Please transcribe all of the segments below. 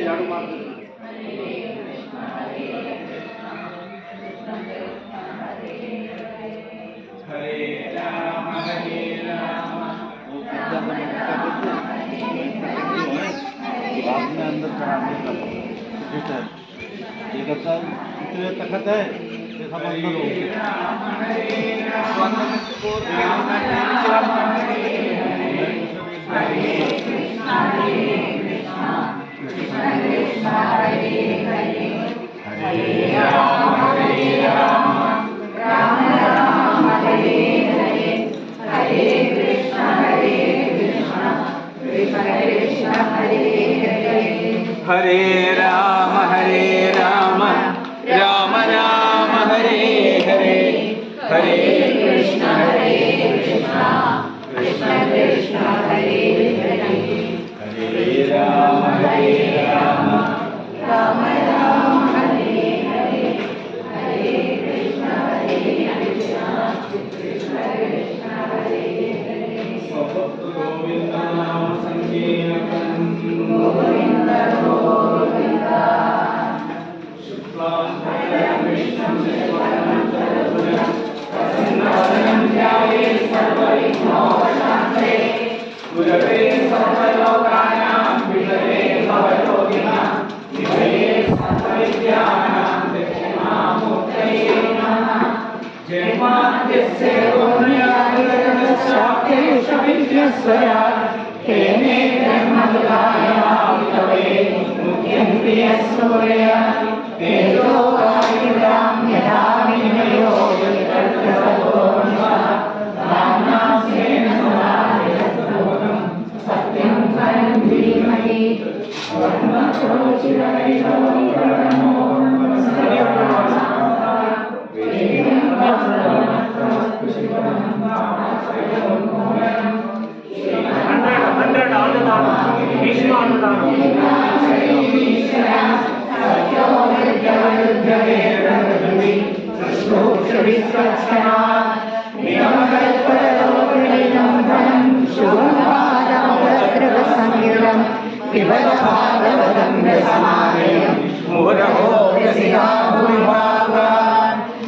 झाड़ू मार बाद में अंदर कराने का ये कहता इतने तखत है ये सब अंदर हो हरे राम राम राम हरे हरे हरे कृष्ण कृष्ण कृष्ण हरे हरे हरे राम राम राम हरे हरे हरे कृष्ण कृष्ण कृष्ण हरे हरे गोविंद नाम संकीर्तन गोविंद गोविंद शुक्लां विष्णुं शशिवर्णं चतुर्भुजं प्रसन्नवदनं ध्यायेत् सर्वविघ्नोपशान्तये गुरवे सर्वलोकानां विषये भवयोगिनां निधये सर्वविद्यानां दक्षिणामूर्तये नमः जन्माद्यस्य यतोऽन्यादितरश्चाप्येषविद्यस्वया तेने ब्रह्मविदायावितवे मुख्यं प्रियसूर्य तेजो वायुरां यथा विनिमयो सत्यं परं धीमहि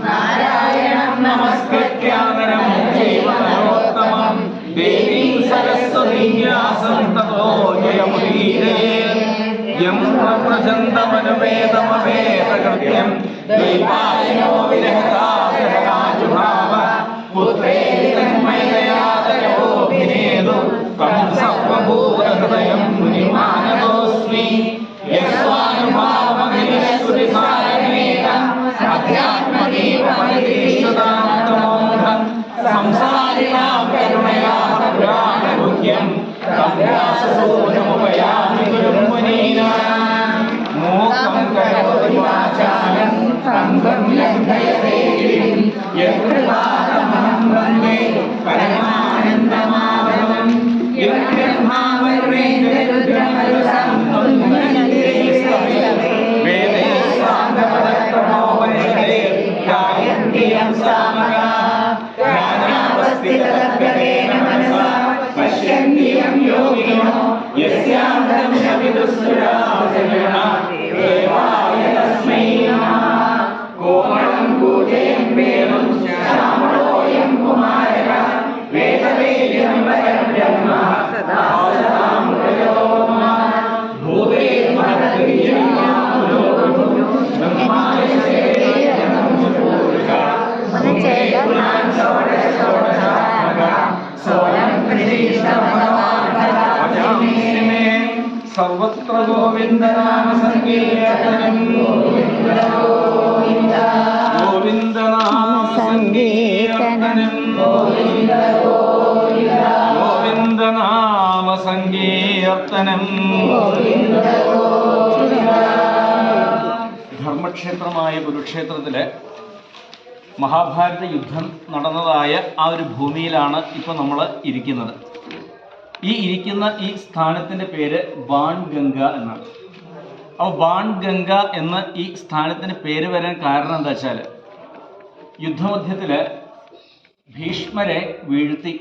नारायणं नमस्कृत्यानरं चैव नरोत्तमं देवीं सरस्वतीं व्यासं ततो जयमुदीरयेत् यं प्रव्रजन्तमनुपेतमपेतकृत्यं द्वैपायनो विरहताशरणाजुभाव पुत्रेति तन्मयतया तयोभिनेदु तं सर्वभूतहृदयं मुनिमानतोऽस्मि यस्वानुभावमखिलश्रुतिसारमेकम् अध्यात्मदीपमनिर्दिष्टदान्तमोघम् संसारिणां करुणयाः पुराणगुह्यं तं व्याससूनुमुपयामि गुरुं मुनीनां मूकं करोति वाचालं पङ्गुं लङ्घयते गिरिं यत्कृपातमहं वन्दे परमानन्दमाधवं यं ब्रह्मा वरुणेन्द्ररुद्रमरुतं वेदे स्वाङ्गपदक्रमोपनिषदे गायन्ति यं सामगा ध्यानावस्थिततद्गतेन मनसा पश्यन्ति यं योगिनो यस्यान्तं न विदुःसुरासुरः देवाय तस्मै नमः कोमलं कूजयन्वेदं श्यामलोऽयं कुमारः वेदवेद्यं वरं ब्रह्म सदा सदां मुरयो भूते महद्वीर्यं ब्रह्माय शरीरं पुरुषा पुराण सोलं प्रतिष्ठभगवान् सर्वत्र गोविंद नाम संकीर्तनं गोविंद गोविंद नाम संकीर्तनं गोविंद नाम संकीर्तनं ധർമ്മക്ഷേത്രമായ കുരുക്ഷേത്രത്തിലെ മഹാഭാരത യുദ്ധം നടന്നതായ ആ ഒരു ഭൂമിയിലാണ് ഇപ്പോൾ നമ്മൾ ഇരിക്കുന്നത്. ഈ സ്ഥാനത്തിൻ്റെ പേര് ബാൺഗംഗ എന്നാണ്. അപ്പോൾ ബാൺഗംഗ എന്ന ഈ സ്ഥാനത്തിന് പേര് വരാൻ കാരണം എന്താ വെച്ചാൽ, യുദ്ധമധ്യത്തിൽ ഭീഷ്മരെ വീഴ്ത്തി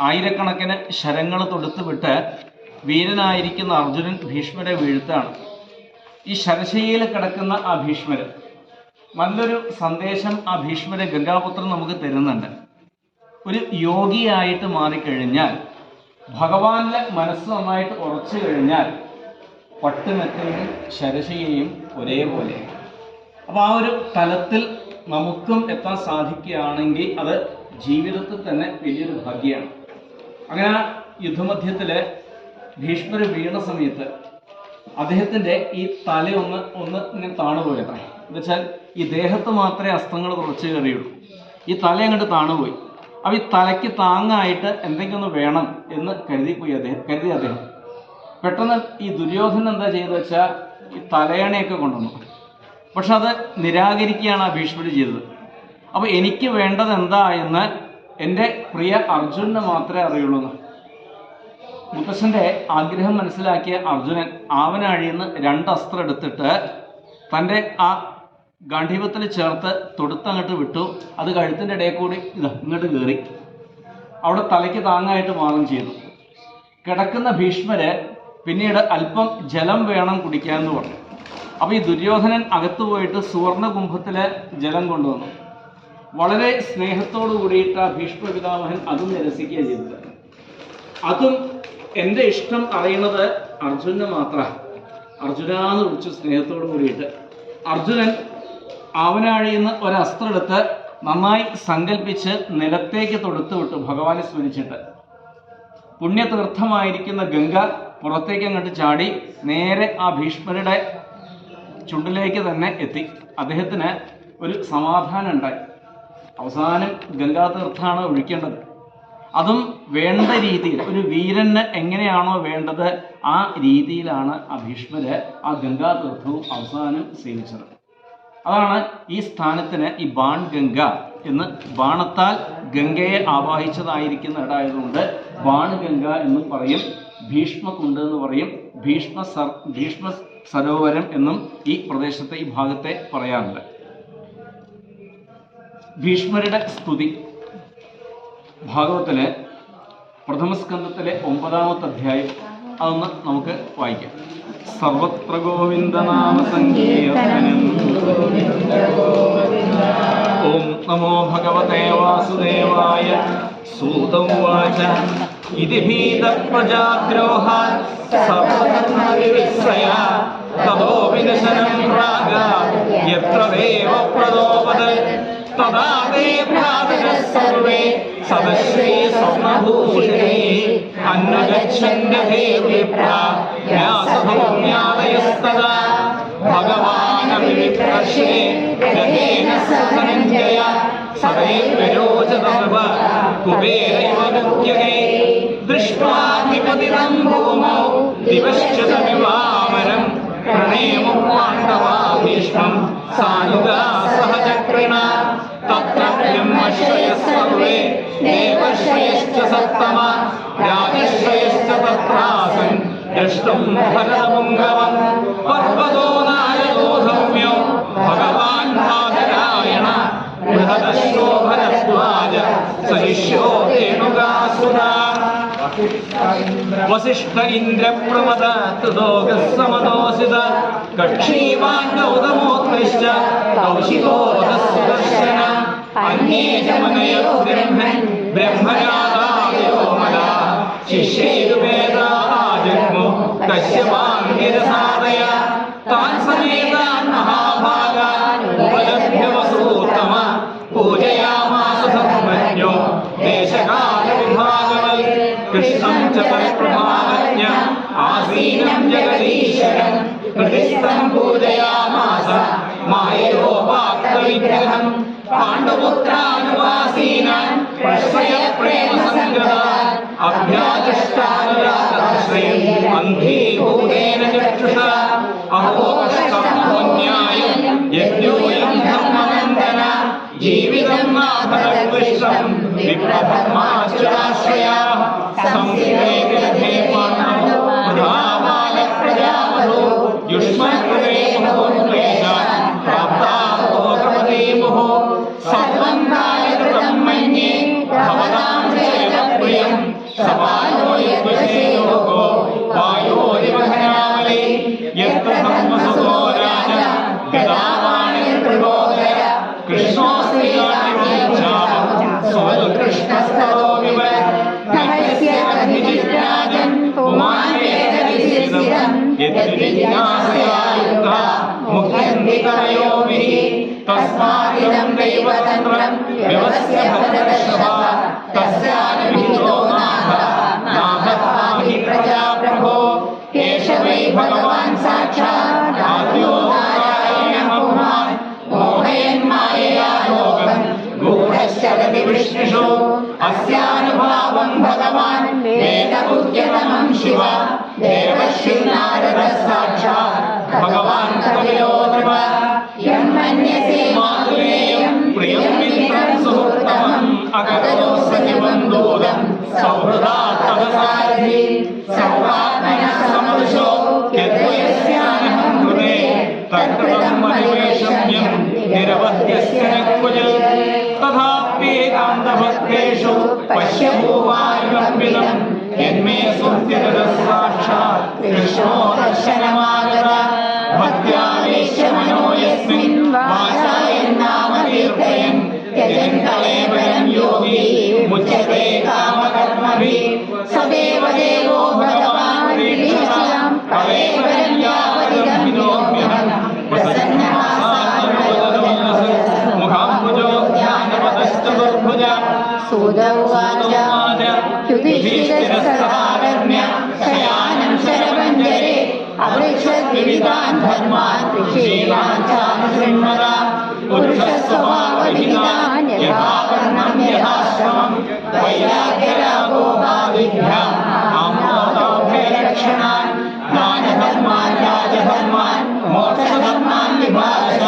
ആയിരക്കണക്കിന് ശരങ്ങൾ തൊടുത്തുവിട്ട് വീരനായിരിക്കുന്ന അർജുനൻ ഭീഷ്മരെ വീഴ്ത്താണ്. ഈ ശരശയ്യയിൽ കിടക്കുന്ന ആ ഭീഷ്മര് നല്ലൊരു സന്ദേശം ആ ഭീഷ്മരെ ഗംഗാപുത്രൻ നമുക്ക് തരുന്നുണ്ട്. ഒരു യോഗിയായിട്ട് മാറിക്കഴിഞ്ഞാൽ, ഭഗവാന്റെ മനസ്സ് നന്നായിട്ട് ഉറച്ചു കഴിഞ്ഞാൽ പട്ടുമെത്തയും ശരശയ്യയും ഒരേപോലെ. അപ്പോൾ ആ ഒരു തലത്തിൽ നമുക്കും എത്താൻ സാധിക്കുകയാണെങ്കിൽ അത് ജീവിതത്തിൽ തന്നെ വലിയൊരു ഭാഗ്യമാണ്. അങ്ങനെ യുദ്ധമധ്യത്തില് ഭീഷ്മർ വീണ സമയത്ത് അദ്ദേഹത്തിന്റെ ഈ തല ഒന്ന് ഇങ്ങനെ താണുപോയത്രേ. എന്നുവെച്ചാൽ ഈ ദേഹത്ത് മാത്രമേ അസ്ത്രങ്ങൾ തുറച്ചു കയറിയുള്ളൂ, ഈ തല അങ്ങോട്ട് താണുപോയി. അപ്പോൾ ഈ തലയ്ക്ക് താങ്ങായിട്ട് എന്തെങ്കിലും ഒന്ന് വേണം എന്ന് കരുതി അദ്ദേഹം. പെട്ടെന്ന് ഈ ദുര്യോധനൻ എന്താ ചെയ്തത് വെച്ചാൽ ഈ തലയണയൊക്കെ കൊണ്ടുവന്നു. പക്ഷെ അത് നിരാകരിക്കുകയാണ് ആ ഭീഷ്മർ ചെയ്തത്. അപ്പോൾ എനിക്ക് വേണ്ടത് എന്താ എന്ന് എൻ്റെ പ്രിയ അർജുനന് മാത്രമേ അറിയുള്ളൂ. മുത്തശ്ശൻ്റെ ആഗ്രഹം മനസ്സിലാക്കിയ അർജുനൻ ആവനാഴിന്ന് 2 അസ്ത്രം എടുത്തിട്ട് തൻ്റെ ആ ഗാണ്ഡീവത്തിൽ ചേർത്ത് തൊടുത്തങ്ങോട്ട് വിട്ടു. അത് കഴുത്തിൻ്റെ ഇടയിൽ കൂടി ഇങ്ങോട്ട് കയറി അവിടെ തലയ്ക്ക് താങ്ങായിട്ട് മാറുകയും ചെയ്തു. കിടക്കുന്ന ഭീഷ്മര് പിന്നീട് അല്പം ജലം വേണം കുടിക്കാമെന്ന് പറഞ്ഞു. അപ്പോൾ ഈ ദുര്യോധനൻ അകത്ത് പോയിട്ട് സുവർണ കുംഭത്തിലെ ജലം കൊണ്ടുവന്നു. വളരെ സ്നേഹത്തോടു കൂടിയിട്ട് ആ ഭീഷ്മ പിതാമഹൻ അതും നിരസിക്കുകയാണ് ചെയ്തത്. അതും എൻ്റെ ഇഷ്ടം അറിയണത് അർജുനന് മാത്രമാണ്. അർജുനാന്ന് വിളിച്ചു സ്നേഹത്തോടു കൂടിയിട്ട്. അർജുനൻ ആവനാഴിന്ന് ഒരസ്ത്രം എടുത്ത് നന്നായി സങ്കല്പിച്ച് നിലത്തേക്ക് തൊടുത്തു വിട്ടു ഭഗവാനെ സ്മരിച്ചിട്ട്. പുണ്യതീർത്ഥമായിരിക്കുന്ന ഗംഗ പുറത്തേക്ക് അങ്ങോട്ട് ചാടി നേരെ ആ ഭീഷ്മരുടെ ചുണ്ടിലേക്ക് തന്നെ എത്തി. അദ്ദേഹത്തിന് ഒരു സമാധാനം ഉണ്ടായി. അവസാനം ഗംഗാതീർത്ഥാണ് ഒഴിക്കേണ്ടത്. അതും വേണ്ട രീതിയിൽ, ഒരു വീരന് എങ്ങനെയാണോ വേണ്ടത് ആ രീതിയിലാണ് ആ ഭീഷ്മര് ആ ഗംഗാതീർത്ഥവും അവസാനം സേവിച്ചത്. അതാണ് ഈ സ്ഥാനത്തിന് ഈ ബാൺ ഗംഗ എന്ന്, ബാണത്താൽ ഗംഗയെ ആവാഹിച്ചതായിരിക്കുന്ന ഇടായതുകൊണ്ട് ബാണഗംഗ എന്നും പറയും. ഭീഷ്മകുണ്ട് എന്ന് പറയും. ഭീഷ്മ സരോവരം എന്നും ഈ പ്രദേശത്തെ, ഈ ഭാഗത്തെ പറയാറുണ്ട്. ഭീഷ്മരുടെ സ്തുതി ഭാഗവത്തിലെ പ്രഥമസ്കന്ധത്തിലെ 9-ാമത്തെ അധ്യായം, അതൊന്ന് നമുക്ക് വായിക്കാം. സർവത്ര ഗോവിന്ദനാമ സങ്കീർത്തനം. ഓം നമോ ഭഗവതേ വാസുദേവായ. സൂത ഉവാച ഇതി ഭീത പ്രജാദ്രോഹാൻ സർവധർമ്മവിവിത്സയാ തതോ വിനശനം പ്രാഗ യത്ര ദേവ പ്രദോപദൽ തദാ തേ ഭ്രാതരഃ സർവേ സദശ്രീ സ്വർണഭൂഷിണേ അന്വഗച്ഛന്ത്യധേ വിപ്രാ വ്യാസഭൗമ്യാദയസ്തദാ ഭഗവാനവിപ്രശ്നേ ഗതേന സധനഞ്ജയ സദേ വിരോചതമവ കുബേരൈവ മുഖ്യകേ ദൃഷ്ട്വാ നിപതിതം ഭൂമൗ ദിവശ്ചതമിവാമരം പ്രണേമം പാണ്ഡവാ ഭീഷ്മം സാനുഗാ സഹചക്രിണ തത്ര ബ്രഹ്മശ്രയഃ സർവേ ദേവശ്രയശ്ച സത്തമ രാജശ്രയശ്ച തത്രാസൻ ദൃഷ്ടം ഭരതപുംഗവം പർവ്വതോ നാരദോ ധൗമ്യോ ഭഗവാൻ ബാദരായണ ബൃഹദശ്വോ ഭരദ്വാജ സഹിഷ്യോ രേണുകാസുരാ വസിഷ്ഠ ഇന്ദ്ര പ്രമദ ത്രിലോകസമദോസിത കക്ഷീവാൻ ഗൗതമോത്കൃഷ്ട കൗശികോദസുദർശന അന്യേ ജമനയ ബ്രഹ്മൻ ബ്രഹ്മരാധായോ മല ശിഷ്യൈരുവേദാ ജഗ്മു കശ്യപാംഗിരസാദയ താൻ സമേതാൻ മഹാഭാഗാൻ ഉപലഭ്യ വസൂത്തമ പൂജയാമാസ ധർമ്മജ്ഞോ ദേശകാല വിഭാഗവൽ കൃഷ്ണം ച തത്പ്രഭാവജ്ഞ ആസീനം ജഗദീശ്വരം ഹൃദിസ്ഥം പൂജയാമാസ മായയോപാക്തവിഗ്രഹം പാണ്ഡുപുത്രാനുവാസീനാൻ പ്രശ്രയ പ്രേമസംഗതാൻ അഭ്യാദിഷ്ടാനുരാഗാശ്രയം അന്ധീഭൂതേന ചക്ഷുഷാ അഹോ കഷ്ടമോന്യായം യജ്ഞോയം ധർമ്മനന്ദന ജീവിതം നാഭരക്ലിഷ്ടം വിപ്രധർമാശ്ചരാശ്രയാഃ സംസ്ഥിതേ പാണ്ഡവോ വധാവാല പ്രജാവധോ യുഷ്മകൃതേ മഹോക്ലേശാൻ പ്രാപ്താഹോ കൃപതേ മുഹോ സർവം കാലകൃതം മന്യേ ഭവതാം ജയപ്രിയം സപാലോ യദ്വശേ ലോകോ യദ്വിജ്ഞാസയായുക്ത മുഖ്യന്തി കവയോഭിഃ തസ്മാദിദം ദൈവതന്ത്രം വ്യവസ്യ ഭരതർഷഭ തസ്യാനുവിഹിതോ നാഭ പ്രജാപ്രഭോ കേശവൈ ഭഗവാൻ സാക്ഷാത് ആദ്യോ നാരായണ മോഹയൻ മായയാ ലോകം ഗൂഢശ്ചരതി വിഷ്ണുഷു അസ്യാനുഭാവം ഭഗവാൻ വേദബുദ്ധ്യതമം ശിവ ദേവർഷി നാരദ സാക്ഷാത് ഭഗവാൻ കവിയോ നൃപ യം മന്യസേ മാതുലേയം പ്രിയം മിത്രം സുഹൃത്തമം അകരോ സജീവം ദൂതം സൗഹൃദാ തവ സാരഥി സർവാത്മനഃ സമദൃശോ യദ്വയസ്യാനഹം ഹൃദേ തത്കൃതം മനിവേഷം യം നിരവധ്യസ്യ നക്വജൽ തഥാപ്യേകാന്തഭക്തേഷു പശ്യഭൂവായുർവിദം യന്മേ സുസ്ഥിരഃ സാക്ഷാത് കൃഷ്ണോ ദർശനമാഗത ഭക്ത്യാവേശ്യ മനോ യസ്മിൻ വാചായന്നാമകീർത്തയൻ യജന്തളേവരം യോഗി മുച്യതേ കാമകർമ്മഭിः സദേവ ദേവോ ഭഗവാൻ വീക്ഷയാം കലേവരം യാവതിദം വിനോമ്യഹം മുഖാംബുജോ ജ്ഞാനപതശ്ചതുർഭുജ സൂതൗവാച യുധിഷ്ഠിരസ്തദാരണ്യ ശയാനം ശരവഞ്ജരെ അപൃച്ഛദ്വിവിധാൻ ധർമാൻ ഋഷീണാൻ ചാനുശൃണ്വത പുരുഷസ്വഭാവവിഹിതാൻ യഥാവർണം യഥാശ്രമം വൈരാഗ്യരാഗോപാദിഭ്യാം ആമോദാഭയലക്ഷണാൻ ദാനധർമാൻ രാജധർമാൻ മോക്ഷധർമാൻ വിഭാഗ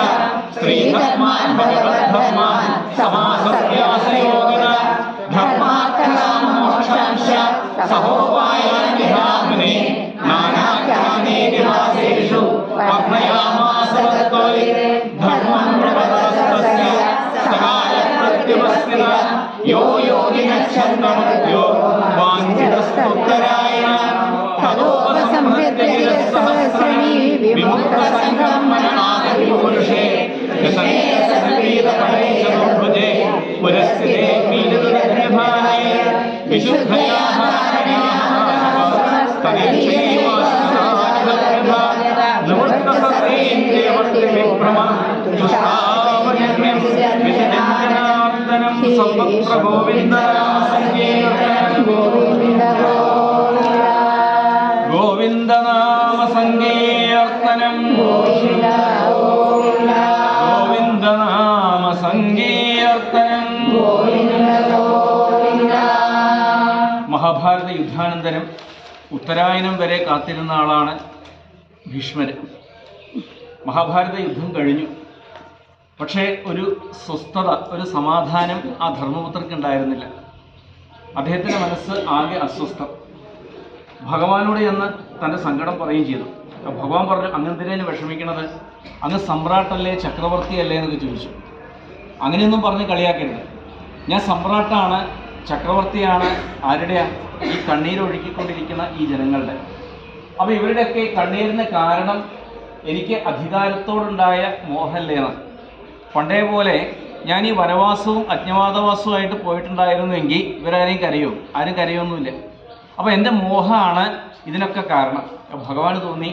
സ്ത്രീധർമാൻ ഭഗവദ്ധർമാൻ സമാസത്യാസയോഗത ധർമാർത്ഥകാമോക്ഷാംശ സഹോപായാൻ വിധാമുനെ നാനാജ്ഞാനേതിഹാസേഷു വർണ്ണയാമാസ തത്ത്വേ ധർമ്മം പ്രപദസ്തസ്യ സകാലപ്രത്യുപസ്ഥിത യോ യോഗിനച്ഛന്ദമൃത്യോ വാഞ്ചിതസ്തുത്തരായണ തതോപസംഹൃത്യസഹസ്രണീ വിമുക്തസംഘം മനനാഗതിപുരുഷേ യസനേതപരീതപരേശതുർഭുജേ പുരസ്ഥിതേ പീലിതരജ്ഞഭാനേ വിശുദ്ധയാ ഗോവിന്ദനാമ സങ്കീർത്തനം ഗോവിന്ദനാമ സങ്കീർത്തനം. മഹാഭാരത യുദ്ധാനന്തരം ഉത്തരായനം വരെ കാത്തിരുന്ന ആളാണ് ഭീഷ്മര്. മഹാഭാരത യുദ്ധം കഴിഞ്ഞു. പക്ഷേ ഒരു സ്വസ്ഥത, ഒരു സമാധാനം ആ ധർമ്മപുത്രർക്ക് ഉണ്ടായിരുന്നില്ല. അദ്ദേഹത്തിൻ്റെ മനസ്സ് ആകെ അസ്വസ്ഥം. ഭഗവാനോട് ചെന്ന് തൻ്റെ സങ്കടം പറയുകയും ചെയ്തു. ഭഗവാൻ പറഞ്ഞു, അങ്ങെന്തിനേന് വിഷമിക്കണത്? അങ്ങ് സമ്രാട്ടല്ലേ, ചക്രവർത്തിയല്ലേ എന്നൊക്കെ ചോദിച്ചു. അങ്ങനെയൊന്നും പറഞ്ഞ് കളിയാക്കരുത്. ഞാൻ സമ്രാട്ടാണ്, ചക്രവർത്തിയാണ്. ആരുടെയാണ്? ഈ കണ്ണീരൊഴുക്കിക്കൊണ്ടിരിക്കുന്ന ഈ ജനങ്ങളുടെ. അപ്പോൾ ഇവരുടെയൊക്കെ കണ്ണീരിന് കാരണം എനിക്ക് അധികാരത്തോടുണ്ടായ മോഹല്ലേന്ന്. പണ്ടേ പോലെ ഞാൻ ഈ വനവാസവും അജ്ഞാതവാസവുമായിട്ട് പോയിട്ടുണ്ടായിരുന്നുവെങ്കിൽ ഇവരാരെയും കരയോ? ആരും കരയൊന്നുമില്ല. അപ്പോൾ എൻ്റെ മോഹമാണ് ഇതിനൊക്കെ കാരണം. ഭഗവാന് തോന്നി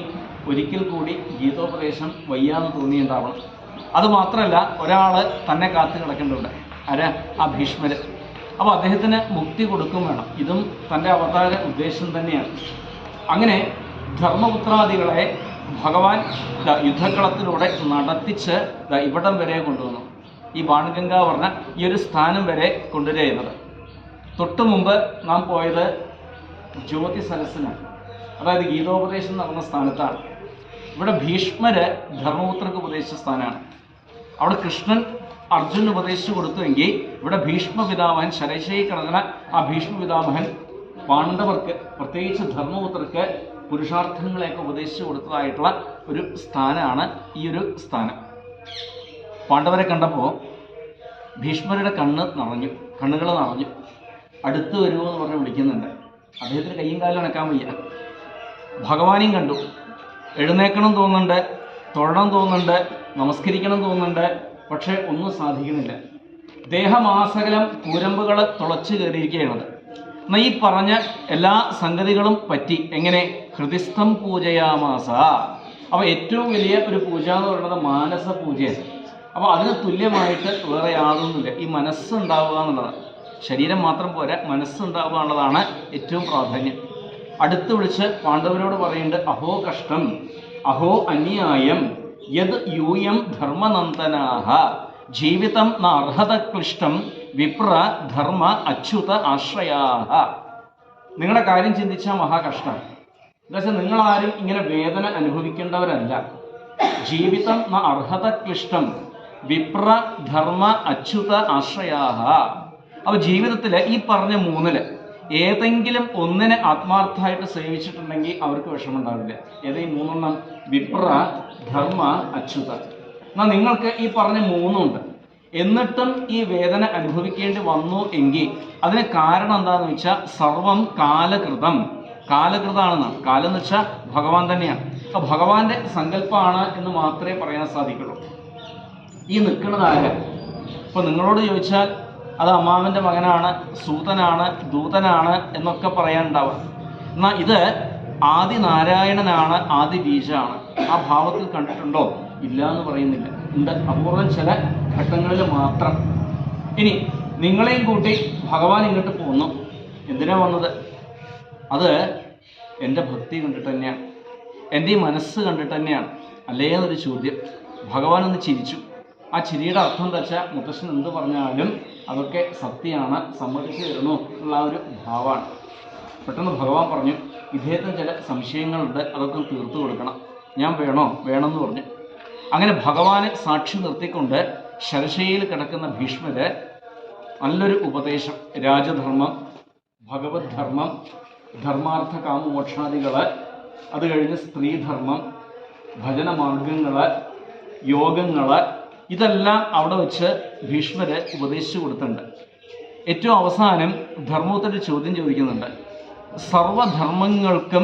ഒരിക്കൽ കൂടി ഗീതോപദേശം വയ്യാന്ന് തോന്നിയിട്ടുണ്ടാവണം. അതുമാത്രമല്ല, ഒരാൾ തന്നെ കാത്തു കിടക്കേണ്ടതുണ്ട്. ആരാ? ആ ഭീഷ്മര്. അപ്പോൾ അദ്ദേഹത്തിന് മുക്തി കൊടുക്കും വേണം. ഇതും തൻ്റെ അവതാര ഉദ്ദേശം തന്നെയാണ്. അങ്ങനെ ധർമ്മപുത്രാദികളെ ഭഗവാൻ യുദ്ധക്കളത്തിലൂടെ നടത്തിച്ച് ഇവിടം വരെ കൊണ്ടുവന്നു. ഈ ബാണഗംഗ പറഞ്ഞ ഈ ഒരു സ്ഥാനം വരെ കൊണ്ടുവരുന്നത്. തൊട്ടു മുമ്പ് നാം പോയത് ജ്യോതി സരസിനാണ്, അതായത് ഗീതോപദേശം നടന്ന സ്ഥാനത്താണ്. ഇവിടെ ഭീഷ്മര് ധർമ്മപുത്രർക്ക് ഉപദേശിച്ച സ്ഥാനമാണ്. അവിടെ കൃഷ്ണൻ അർജുനന് ഉപദേശിച്ചു കൊടുത്തുവെങ്കിൽ ഇവിടെ ഭീഷ്മ പിതാമഹൻ, ശരശയി കിടന്ന ആ ഭീഷ്മ പിതാമഹൻ പാണ്ഡവർക്ക്, പ്രത്യേകിച്ച് ധർമ്മപുത്രർക്ക് പുരുഷാർത്ഥങ്ങളെയൊക്കെ ഉപദേശിച്ചു കൊടുത്തതായിട്ടുള്ള ഒരു സ്ഥാനമാണ് ഈ ഒരു സ്ഥാനം. പാണ്ഡവരെ കണ്ടപ്പോൾ ഭീഷ്മരുടെ കണ്ണുകൾ നിറഞ്ഞു. അടുത്ത് വരുമോ എന്ന് പറഞ്ഞ് വിളിക്കുന്നുണ്ട്. അദ്ദേഹത്തിന് കയ്യും കാലും അനക്കാൻ വയ്യ. ഭഗവാനെയും കണ്ടു. എഴുന്നേക്കണം തോന്നുന്നുണ്ട്, തൊഴണം തോന്നുന്നുണ്ട്, നമസ്കരിക്കണം തോന്നുന്നുണ്ട്. പക്ഷെ ഒന്നും സാധിക്കുന്നില്ല. ദേഹമാസകലം കൂരമ്പുകൾ തുളച്ചു കയറിയിരിക്കുകയാണത്. എന്നാൽ ഈ പറഞ്ഞ എല്ലാ സംഗതികളും പറ്റി എങ്ങനെ ഹൃദിസ്ഥം പൂജയാമാസ. അപ്പോൾ ഏറ്റവും വലിയ ഒരു പൂജ എന്ന് പറയുന്നത് മാനസ പൂജയാണ്. അപ്പോൾ അതിന് തുല്യമായിട്ട് വേറെ യാതൊന്നുമില്ല. ഈ മനസ്സുണ്ടാവുക എന്നുള്ളതാണ്. ശരീരം മാത്രം പോരാ, മനസ്സുണ്ടാവുക എന്നുള്ളതാണ് ഏറ്റവും പ്രാധാന്യം. അടുത്ത് വിളിച്ച് പാണ്ഡവരോട് പറയുന്നുണ്ട്, അഹോ കഷ്ടം അഹോ അന്യായം യത് യൂയം ധർമ്മനന്ദനാഹ ജീവിതം ന അർഹത ക്ലിഷ്ടം വിപ്ര ധർമ്മ അച്യുത ആശ്രയാഹ. നിങ്ങളുടെ കാര്യം ചിന്തിച്ചാൽ മഹാകഷ്ടം. എന്താ വെച്ചാൽ നിങ്ങളാരും ഇങ്ങനെ വേദന അനുഭവിക്കേണ്ടവരല്ല. ജീവിതം ന അർഹത ക്ലിഷ്ടം വിപ്ര ധർമ്മ അച്യുത ആശ്രയാഹ. അപ്പോൾ ജീവിതത്തിൽ ഈ പറഞ്ഞ മൂന്നില് ഏതെങ്കിലും ഒന്നിനെ ആത്മാർത്ഥമായിട്ട് സേവിച്ചിട്ടുണ്ടെങ്കിൽ അവർക്ക് വിഷമമുണ്ടാവില്ല. ഏതെങ്കിലും മൂന്നെണ്ണം? വിപ്ര ധർമ്മ അച്യുത. എന്നാൽ നിങ്ങൾക്ക് ഈ പറഞ്ഞ മൂന്നുണ്ട്, എന്നിട്ടും ഈ വേദന അനുഭവിക്കേണ്ടി വന്നു എങ്കിൽ അതിന് കാരണം എന്താണെന്ന് വെച്ചാൽ സർവം കാലകൃതം. കാലകൃതാണെന്നാണ്. കാലം എന്ന് വെച്ചാൽ ഭഗവാൻ തന്നെയാണ്. അപ്പോൾ ഭഗവാന്റെ സങ്കല്പമാണ് എന്ന് മാത്രമേ പറയാൻ സാധിക്കുള്ളൂ. ഈ നിൽക്കുന്നത് ആര്? ഇപ്പൊ നിങ്ങളോട് ചോദിച്ചാൽ അത് അമ്മാവന്റെ മകനാണ്, സൂതനാണ്, ദൂതനാണ് എന്നൊക്കെ പറയാനുണ്ടാവുക. എന്നാൽ ഇത് ആദി നാരായണനാണ്, ആദി ബീജാണ്. ആ ഭാവത്തിൽ കണ്ടിട്ടുണ്ടോ? ഇല്ല എന്ന് പറയുന്നില്ല. ഉണ്ട്, അപൂർവം ചില ഘട്ടങ്ങളിൽ മാത്രം. ഇനി നിങ്ങളെയും കൂട്ടി ഭഗവാൻ ഇങ്ങോട്ട് പോന്നു. എന്തിനാ വന്നത്? അത് എൻ്റെ ഭക്തി കണ്ടിട്ട് തന്നെയാണ്, എൻ്റെ ഈ മനസ്സ് കണ്ടിട്ട് തന്നെയാണ് അല്ലേ എന്നൊരു ചോദ്യം. ഭഗവാൻ ഒന്ന് ചിരിച്ചു. ആ ചിരിയുടെ അർത്ഥം എന്താ വെച്ചാൽ മുത്തശ്ശൻ എന്ത് പറഞ്ഞാലും അതൊക്കെ സത്യമാണ്, സമ്മതിച്ചു തരുന്നു എന്നുള്ള ആ ഒരു ഭാവമാണ്. പെട്ടെന്ന് ഭഗവാൻ പറഞ്ഞു, ഇദ്ദേഹത്തിന് ചില സംശയങ്ങളുണ്ട്, അതൊക്കെ തീർത്തു കൊടുക്കണം. ഞാൻ വേണമെന്ന് പറഞ്ഞു. അങ്ങനെ ഭഗവാനെ സാക്ഷി നിർത്തിക്കൊണ്ട് ശരശയിൽ കിടക്കുന്ന ഭീഷ്മര് നല്ലൊരു ഉപദേശം. രാജധർമ്മം, ഭഗവത് ധർമ്മം, ധർമാർത്ഥ കാമമോക്ഷാദികള്, അത് കഴിഞ്ഞ് സ്ത്രീധർമ്മം, ഭജനമാർഗങ്ങള്, യോഗങ്ങള്, ഇതെല്ലാം അവിടെ വെച്ച് ഭീഷ്മര് ഉപദേശിച്ചു കൊടുത്തിട്ടുണ്ട്. ഏറ്റവും അവസാനം ധർമ്മത്തിൽ ചോദ്യം ചോദിക്കുന്നുണ്ട്. സർവധർമ്മങ്ങൾക്കും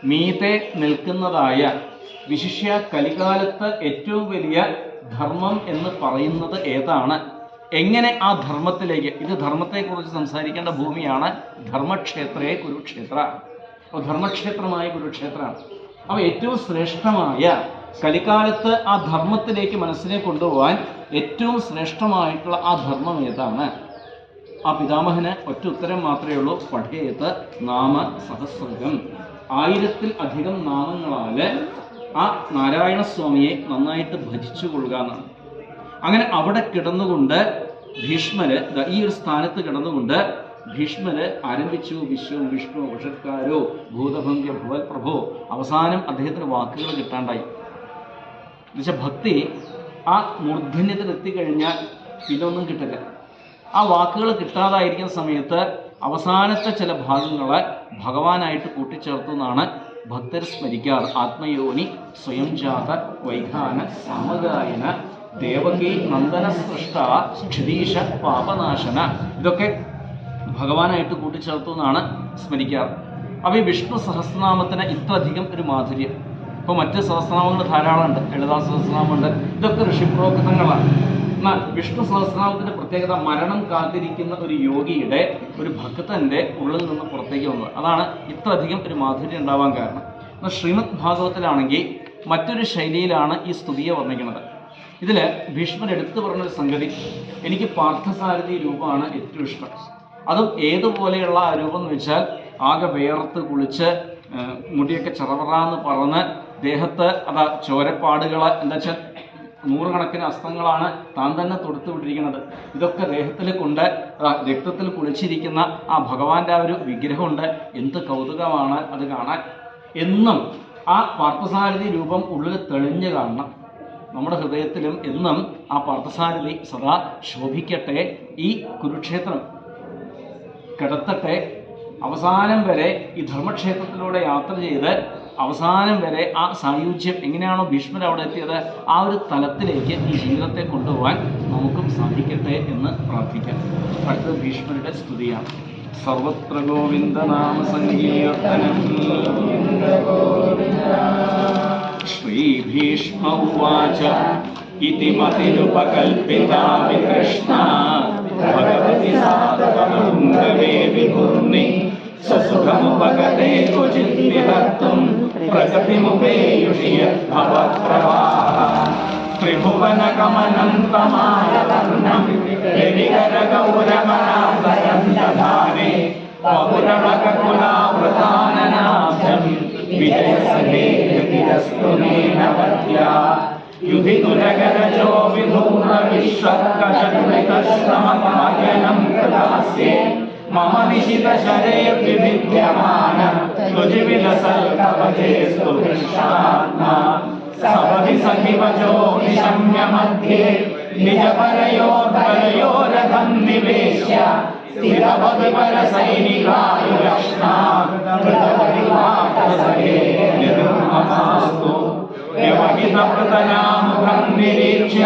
മീതെ നിൽക്കുന്നതായ വിശിഷ്യ കലികാലത്ത് ഏറ്റവും വലിയ ധർമ്മം എന്ന് പറയുന്നത് ഏതാണ്? എങ്ങനെ ആ ധർമ്മത്തിലേക്ക്, ഇത് ധർമ്മത്തെക്കുറിച്ച് സംസാരിക്കേണ്ട ഭൂമിയാണ്. ധർമ്മക്ഷേത്രേ കുരുക്ഷേത്ര. അപ്പോൾ ധർമ്മക്ഷേത്രമായ കുരുക്ഷേത്രമാണ്. അപ്പോൾ ഏറ്റവും ശ്രേഷ്ഠമായ കലികാലത്ത് ആ ധർമ്മത്തിലേക്ക് മനസ്സിനെ കൊണ്ടുപോകാൻ ഏറ്റവും ശ്രേഷ്ഠമായിട്ടുള്ള ആ ധർമ്മം ഏതാണ്? ആ പിതാമഹന് ഒറ്റ ഉത്തരം മാത്രമേ ഉള്ളൂ. പഠേത് നാമ സഹസ്രകം. 1000-ൽ-അധികം നാമങ്ങളാല് ആ നാരായണസ്വാമിയെ നന്നായിട്ട് ഭജിച്ചു കൊള്ളുക എന്നാണ്. അങ്ങനെ അവിടെ കിടന്നുകൊണ്ട് ഭീഷ്മര്, ഈ ഒരു സ്ഥാനത്ത് കിടന്നുകൊണ്ട് ഭീഷ്മര് ആരംഭിച്ചു. വിശ്വം വിഷ്ണു വഷത്കാരോ ഭൂതഭംഗ്യ ഭുവൽ പ്രഭോ. അവസാനം അദ്ദേഹത്തിന് വാക്കുകൾ കിട്ടാണ്ടായി. എന്നുവെച്ചാൽ ഭക്തി ആ മൂർധന്യത്തിൽ എത്തിക്കഴിഞ്ഞാൽ പിന്നൊന്നും കിട്ടില്ല. ആ വാക്കുകൾ കിട്ടാതായിരിക്കുന്ന സമയത്ത് അവസാനത്തെ ചില ഭാഗങ്ങളെ ഭഗവാനായിട്ട് കൂട്ടിച്ചേർത്തു എന്നാണ് ഭക്തർ സ്മരിക്കാറ്. ആത്മയോനി സ്വയം ജാത വൈഖാന സമഗായന ദേവകി നന്ദന സൃഷ്ട ക്ഷതീശ പാപനാശന. ഇതൊക്കെ ഭഗവാനായിട്ട് കൂട്ടിച്ചേർത്തു എന്നാണ് സ്മരിക്കാറ്. അപ്പോൾ ഈ വിഷ്ണു സഹസ്രനാമത്തിന് ഇത്രയധികം ഒരു മാധുര്യം. ഇപ്പോൾ മറ്റ് സഹസ്രനാമങ്ങൾ ധാരാളമുണ്ട്, ലളിതാ സഹസ്രനാമമുണ്ട്, ഇതൊക്കെ ഋഷിപ്രോക്തങ്ങളാണ്. എന്നാൽ വിഷ്ണു സഹസ്രനാമത്തിൻ്റെ പ്രത്യേകത മരണം കാത്തിരിക്കുന്ന ഒരു യോഗിയുടെ, ഒരു ഭക്തൻ്റെ ഉള്ളിൽ നിന്ന് പുറത്തേക്ക് വന്നത്. അതാണ് ഇത്രയധികം ഒരു മാധുര്യം ഉണ്ടാവാൻ കാരണം. എന്നാൽ ശ്രീമദ് ഭാഗവത്തിലാണെങ്കിൽ മറ്റൊരു ശൈലിയിലാണ് ഈ സ്തുതിയെ വർണ്ണിക്കുന്നത്. ഇതിൽ ഭീഷ്മർ എടുത്തു പറഞ്ഞൊരു സംഗതി, എനിക്ക് പാർത്ഥസാരഥി രൂപമാണ് ഏറ്റവും ഇഷ്ടം. അതും ഏതുപോലെയുള്ള ആ രൂപം എന്ന് വെച്ചാൽ ആകെ വേർത്ത് കുളിച്ച് മുടിയൊക്കെ ചെറവറാന്ന് പറന്ന് ദേഹത്ത് അതാ ചോരപ്പാടുകൾ, എന്താ വെച്ചാൽ 100 കണക്കിന് അസ്ത്രങ്ങളാണ് താൻ തന്നെ തൊടുത്തു വിട്ടിരിക്കുന്നത്. ഇതൊക്കെ ദേഹത്തിൽ കൊണ്ട് രക്തത്തിൽ കുളിച്ചിരിക്കുന്ന ആ ഭഗവാന്റെ ആ ഒരു വിഗ്രഹമുണ്ട്. എന്ത് കൗതുകമാണ് അത് കാണാൻ. എന്നും ആ പാർത്ഥസാരഥി രൂപം ഉള്ളിൽ തെളിഞ്ഞു കാണണം. നമ്മുടെ ഹൃദയത്തിലും എന്നും ആ പാർത്ഥസാരഥി സദാ ശോഭിക്കട്ടെ. ഈ കുരുക്ഷേത്രം കിടത്തട്ടെ. അവസാനം വരെ ഈ ധർമ്മക്ഷേത്രത്തിലൂടെ യാത്ര ചെയ്ത് അവസാനം വരെ ആ സായുജ്യം എങ്ങനെയാണോ ഭീഷ്മർ അവിടെ എത്തിയത്, ആ ഒരു തലത്തിലേക്ക് ഈ ജീവിതത്തെ കൊണ്ടുപോകാൻ നമുക്കും സാധിക്കട്ടെ എന്ന് പ്രാർത്ഥിക്കാം. അടുത്തത് ഭീഷ്മരുടെ സ്തുതിയാണ്. സർവത്ര ഗോവിന്ദനാമ സങ്കീർത്തനം. ശ്രീഭീഷ്മ ഉവാച ഇതി മതിരുപകൽപിതാ വികൃഷ്ണ ഭഗവതി സാധവമേ വിഭൂർണി സ്വസുഖമുപഗതേ ക്വചിത് വിഹർത്തും പ്രകൃതിമുപേയുഷിയ ഭവപ്രവാഹ ത്രിഭുവനകമനം തമാലവർണം രവികരഗൗരമനാഭയം ദധാനേ വപുരവകുലാവൃതാനനാഭ്യം വിജയസഹേ ഗതിരസ്തു മേനവദ്യാ യുധിതുരഗരജോ വിധൂര വിശ്വകജദ്വികശ്രമപായനം കൃതാസ്യേ മമ നിശിതശരൈർവിഭിദ്യമാന ത്വജിവിലസൽകവചേസ്തു കൃഷ്ണാത്മാ സപദി സഖിവചോ നിശമ്യ മധ്യേ നിജപരയോർപരയോരഥം നിവേശ്യ സ്ഥിരവതി പരസൈനികായുലക്ഷ്ണാ കൃതവതി മാതസഹേ നിർമമാസ്തു വ്യവഹിതപൃതനാമുഖം നിരീക്ഷ്യ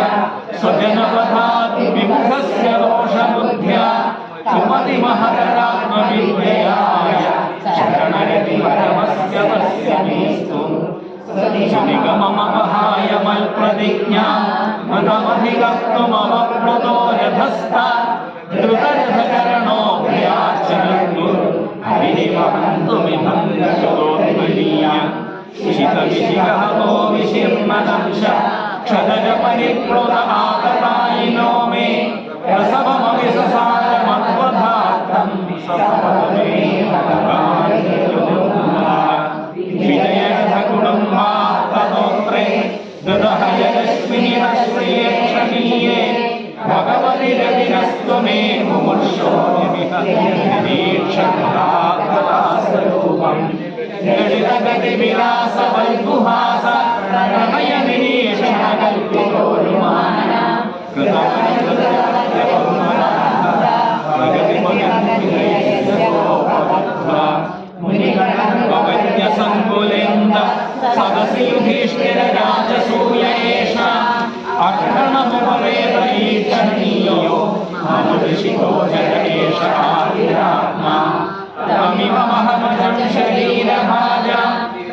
സ്വജനപഥാത് വിമുഖസ്യ ദോഷബുദ്ധ്യാ സുമതി മഹതരാത്മവിദ്യയായ ശരണരതി പരമസ്യ തസ്യ മേസ്തു സുനിഗമമപഹായ മൽപ്രതിജ്ഞാ മതമധികർത്തുമവപ്ലുതോ രഥസ്ഥാ ധൃതരഥചരണോ ഭയാർച്ചനന്തു ഹരിവഹന്തുമിഹം ഗജോത്മനീയ ശിതവിശിഖഹതോ വിശിർമദംശ ക്ഷതജ പരിപ്ലുത ആതതായിനോ മേ പ്രസവമവിസസാരമദ്വധാർത്ഥം സപദമേ വിജയരഥകുടുംബാ തതോത്രേ ദൃഢഹയരശ്മിനിരശ്രിയേക്ഷണീയേ ഭഗവതി രതിരസ്തു മേ മുമുക്ഷോ നിരീക്ഷണാസ്വരൂപം ലളിതഗതിവിലാസവൽഗുഹാസ പ്രണയ നിരീക്ഷണകൽപിതോരുമാന മുനിഗണസംകുലേന്ദ സദസി യുധിഷ്ഠിര രാജസൂയേഷ അക്ഷണമുപവേദ ഈക്ഷണീയോ മനുഷികോ ജനേഷ ആദിരാത്മാ തമിവ മഹമജം ശരീരഭാജ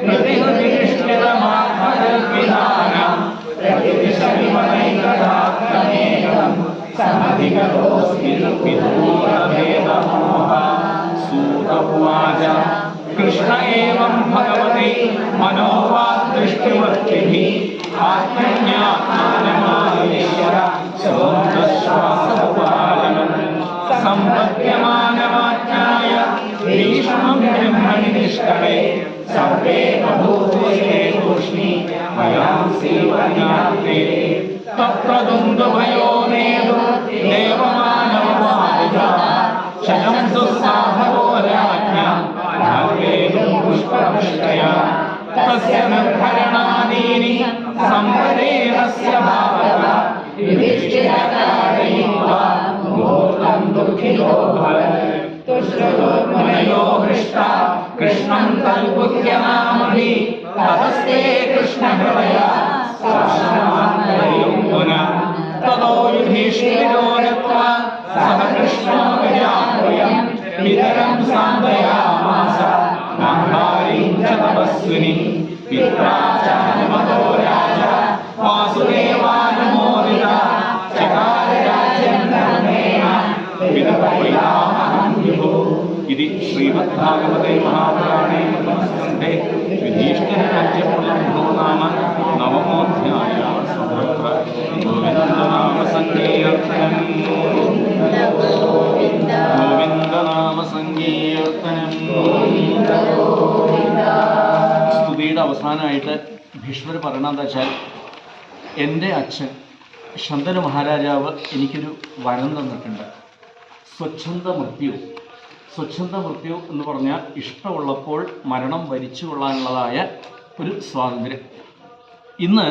പ്രതിഹൃതിഷ്ഠിതമാത്മകൽപിതാന പ്രതിദിശവിമനൈകദാത്മനേകം സമധികരോസ്മിദൂരഭേദമോഹ സൂത ഉവാച കൃഷ്ണ ഏവം ഭഗവതി മനോവാദൃഷ്ടിവൃത്തിഭിः ആത്മജ്ഞാനമായേശ്വര സ്വന്തശ്വാസപാലനം സമ്പദ്യമാനമാജ്ഞായ ഭീഷ്മം ബ്രഹ്മണി നിഷ്കളേ സർവേ ബഭൂവേ തൂഷ്ണീ മയാംസി വജ്ഞാതേ തത്ര ദുന്ദുഭയോ നേതു ദേവമാനവവാദിതാ ശശംസു സാധവോ രാജ്ഞാ ഭാഗേതും പുഷ്പവൃഷ്ടയാ തസ്യ നിർഭരണാദീനി സംവരേണസ്യ ഭാവത യുധിഷ്ഠിരകാരയിത്വാ മുഹൂർത്തം ദുഃഖിതോ ഭവത് തുശ്രുതോർമുനയോ ഹൃഷ്ടാ കൃഷ്ണം തൽപുഹ്യനാമഭി തതസ്തേ കൃഷ്ണഹൃദയാ സാക്ഷാത്കരയുമുന തതോ യുധിഷ്ഠിരോ ഗത്വാ സഹ കൃഷ്ണോ ഗജാഹ്വയം പിതരം സാന്ത്വയാമാസ ഗാന്ധാരീം ച തപസ്വിനി പിത്രാ ചാനുമതോ രാജ വാസുദേവാനുമോദിത ചകാര രാജ്യം ധർമ്മേണ പിതൃപിതാമഹം വിഭോ ഇതി ശ്രീമദ്ഭാഗവതേ മഹാപുരാണേ പ്രഥമസ്കന്ധേ യുധിഷ്ഠിരരാജ്യപ്രലംഭോ നാമ നവമോധ്യായ സർവത്ര ഗോവിന്ദനാമ സങ്കീർത്തനം ഗോവിന്ദനാമ സങ്കീർത്തനം. സ്തുതിയുടെ അവസാനമായിട്ട് ഭീഷ്മർ പറയണത് എന്താ വെച്ചാൽ, എൻ്റെ അച്ഛൻ ശന്തനു മഹാരാജാവ് എനിക്കൊരു വരം തന്നിട്ടുണ്ട്. സ്വച്ഛന്ത മൃത്യു. സ്വച്ഛന്ത മൃത്യു എന്ന് പറഞ്ഞാൽ ഇഷ്ടമുള്ളപ്പോൾ മരണം വരിച്ചു കൊള്ളാനുള്ളതായ ഒരു സ്വാതന്ത്ര്യം. ഇന്ന്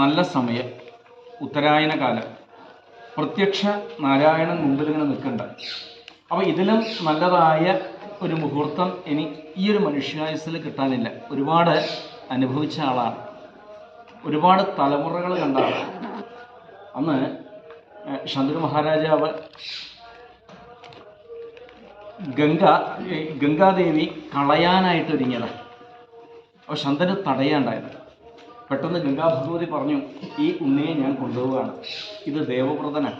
നല്ല സമയം, ഉത്തരായന കാലം, പ്രത്യക്ഷ നാരായണൻ മുമ്പിൽ ഇങ്ങനെ നിൽക്കണ്ട. അപ്പോൾ ഇതിലും നല്ലതായ ഒരു മുഹൂർത്തം ഇനി ഈ ഒരു മനുഷ്യായുസ്സിൽ കിട്ടാനില്ല. ഒരുപാട് അനുഭവിച്ച ആളാണ്, ഒരുപാട് തലമുറകൾ കണ്ട ആളാണ്. അന്ന് ശന്തനു മഹാരാജാവ് ഗംഗാദേവി കളയാനായിട്ട് ഒരുങ്ങിയതാണ്. അപ്പോൾ ശന്തനു തടയാണ്ടായത്. പെട്ടെന്ന് ഗംഗാ ഭഗവതി പറഞ്ഞു, ഈ ഉണ്ണിയെ ഞാൻ കൊണ്ടുപോവുകയാണ്, ഇത് ദേവവ്രതനാണ്,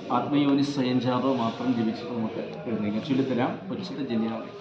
ആത്മയോനി സ്വയം ജാതോ മാത്രം ജപിച്ചിട്ട് നമുക്ക് എഴുന്നേക്കാം. ചൊല്ലിത്തരാം. ഉച്ചത്തെ ജന്യാവളി.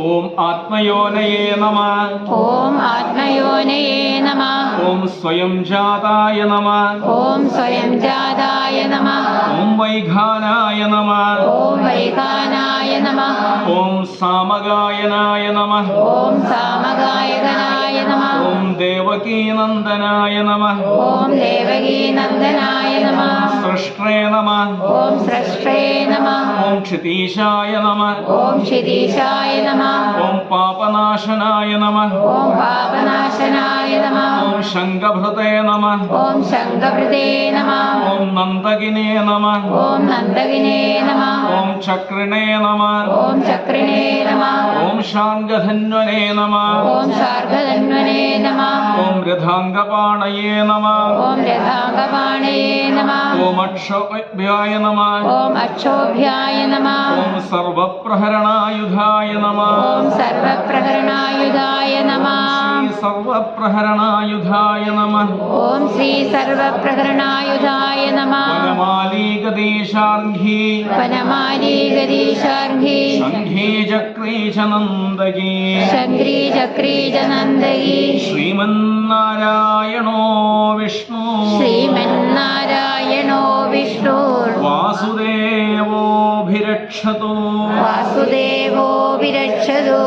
ഓം ആത്മയോനയേ നമഃ. ഓം ആത്മയോനയേ നമഃ. ഓം സ്വയം ജാതായ നമഃ. ഓം സ്വയം ജാതായ നമഃ. ഓം വൈഖാനായ നമഃ. ഓം വൈഖാനായ നമഃ. ഓം സാമഗായനായ നമഃ. ഓം സാമഗായകനായ നമഃ. ഓം ദേവകീനന്ദനായ നമഃ. ഓം ദേവകീനന്ദനായ നമഃ. സൃഷ്ട്രേ നമഃ. ഓം സൃഷ്ട്രേ നമഃ. ഓം ക്ഷിതീശായ നമഃ. ഓം ക്ഷിതീശായ നമഃ. ഓം പാപനാശനായ നമഃ. ഓം പാപനാശനായ നമഃ. ഓം ശംഖഭൃതേ നമഃ. ഓം ശംഖഭൃതേ നമഃ. ഓം നന്ദകിനേ നമഃ. ഓം നന്ദകിനേ നമഃ. ഓം ചക്രിണേ നമഃ. ഓം ചക്രിണേ നമഃ. ഓം ശാർഗധന്വനേ നമഃ. ഓം ശാർഗധന്വനേ നമഃ. ഓം രഥാംഗപാണയേ നമഃ. ഓം രഥാംഗപാണയേ നമഃ. ഓം അക്ഷോഭ്യായ നമഃ. ഓം അക്ഷോഭ്യായ നമഃ. ഓം സർവപ്രഹരണായുധായ നമഃ. ഓം സർവപ്രഹരണായുധായ നമഃ. ശ്രീ സർവപ്രഹരണായുധായ നമഃ. ഓം ശ്രീ സർവപ്രഹരണായുധായ നമഃ. വനമാലീകദേശാർഘി വനമാലീ ഗദീശാർഘി ശംഖീ ചക്രീ ച നന്ദകീ ശംഖ്രീ ചക്രീ ച നന്ദകീ ശ്രീമന്നാരായണോ വിഷ്ണു ശ്രീമന്നാരായണോ വിഷ്ണുർ വാസുദേവോഭിരക്ഷതോ വാസുദേവോ വിരക്ഷതു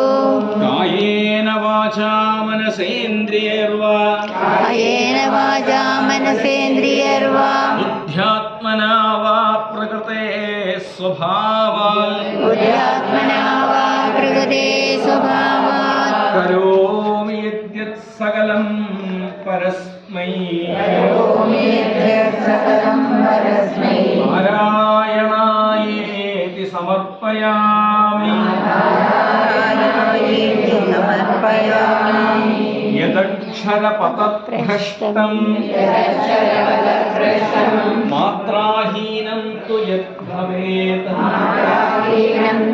കായേന വാചാ മനസേന്ദ്രിയൈർവാ കായേന വാചാ മനസേന്ദ്രിയർവാ ബുദ്ധ്യാത്മനാ വാ പ്രകൃതേ സ്വഭാവാത് ബുദ്ധ്യാത്മനാ വാ പ്രകൃതേ സ്വഭാവാത് കരോമി യദ്യത് സകലം പരസ്മൈ സകലം പരസ്മൈ നാരായണായേതി സമർപ്പയാമി സമർപ്പയാമി യദക്ഷരപതഭ്രഷ്ടം മാത്രാഹീനം തു യദ്ഭവേത്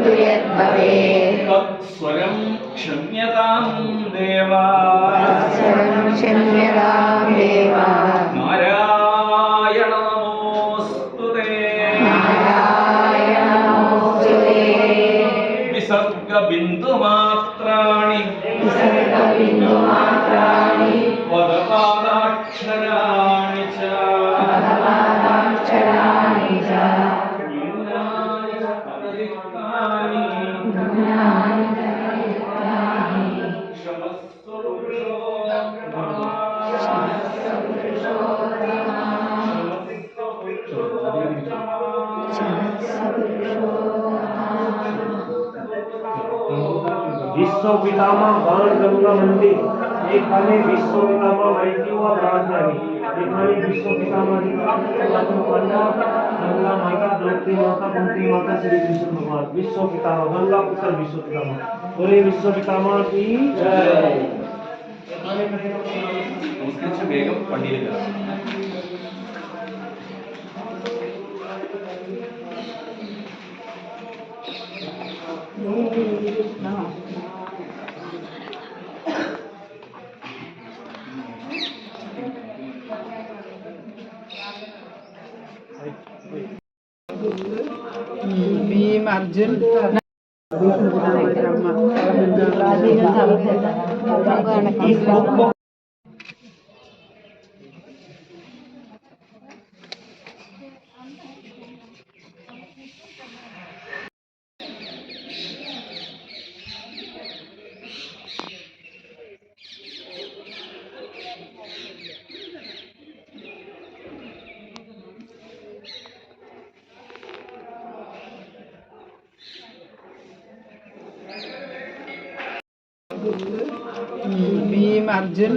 തു യദ്ഭവേത് തത്സ്വരം ക്ഷമ്യതാം ദേവാ ക്ഷമ്യതാം ദേവാ നാരായണ നമോസ്തുതേ വിസർഗബിന്ദുമാത്രാണി വിസർഗബിന്ദുമാത്രാണി പദപാദാക്ഷരാണി ച പദപാദാക്ഷരാണി ച ന്യൂനാനി പദരിക്താനി ക്ഷമസ്വ विश्व पितामह बाण गंगा मंदिर एखाने विश्व पितामह माहिती व राजधानी एखाने विश्व पितामह पंडा गंगा माता द्रौपदी माता कुंती माता श्री कृष्ण भगवान विश्व पितामह गंगा पुत्र विश्व पितामह पूरे विश्व पितामह की जय। നമസ്കരിച്ച് വേഗം പള്ളിയിൽ കയറാം. ഭീം അർജുൻ ഭീം അർജുൻ